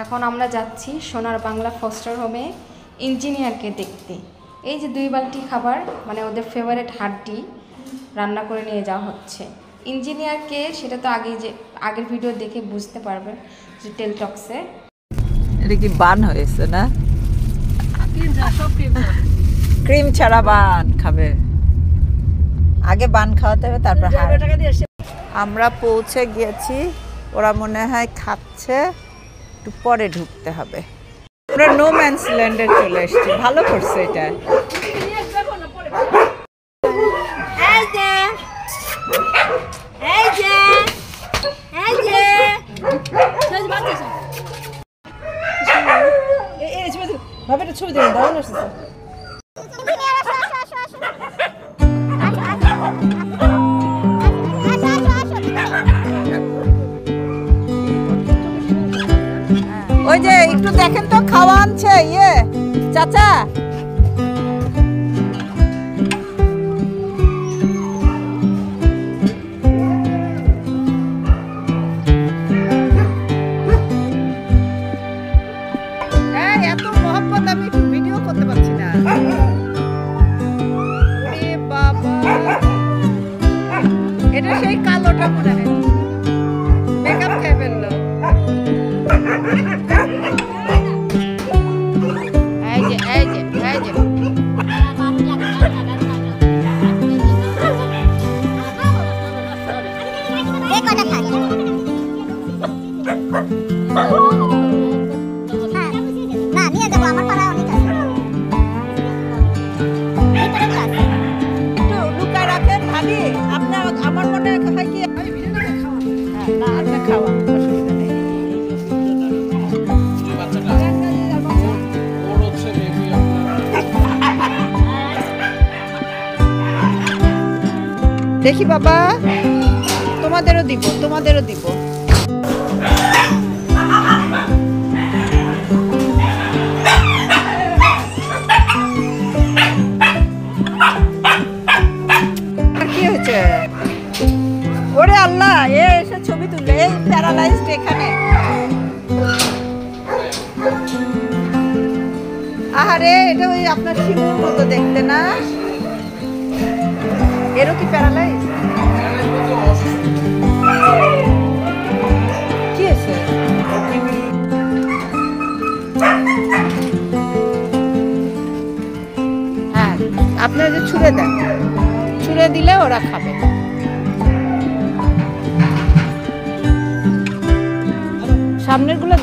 এখন আমরা যাচ্ছি সোনার বাংলা ফস্টার হোমে ইঞ্জিনিয়ারকে দেখতে। এই যে 2 বালতি খাবার, মানে ওদের ফেভারিট হাড্ডি রান্না করে নিয়ে যাওয়া হচ্ছে। ইঞ্জিনিয়ারকে সেটা তো আগের ভিডিও দেখে বুঝতে পারবেন যে টেলটক্সে। এটা কি বান হয়েছে না? ক্রিম ছাড়া বান খাবে, আগে বান খাওয়াতে হবে তারপর। আমরা পৌঁছে গিয়েছি, ওরা মনে হয় খাচ্ছে, একটু পরে ঢুকতে হবে। ওরা নো ম্যানস ল্যান্ডে চলে এসেছি, ভালো করছে এটা। ছবি দেবেন দাও না। ওই যে একটু দেখেন তো, খাওয়া আনছে ইয়ে চাচা। এত মহব্বত, আমি একটু ভিডিও করতে পারছি না। বাবা, এটা সেই কালোটা মনে হয়, মেকআপ খেয়ে ফেললো। আমার মনে হয় কি না, আপনার খাওয়া অসুবিধা নেই। দেখি বাবা, তোমাদেরও দিব, তোমাদেরও দিব। কি হয়েছে? ওরে আল্লাহ, এসে ছবি তুললে, এই প্যারালাইজড এখানে। আহারে, এটা ওই আপনার শিশুর মতো দেখতে না? এরও কি প্যারালাইজ? কি হয়েছে? হ্যাঁ, আপনারা যে ছুঁড়ে দেন, ছুঁড়ে দিলে ওরা খাবে। সামনের গুলো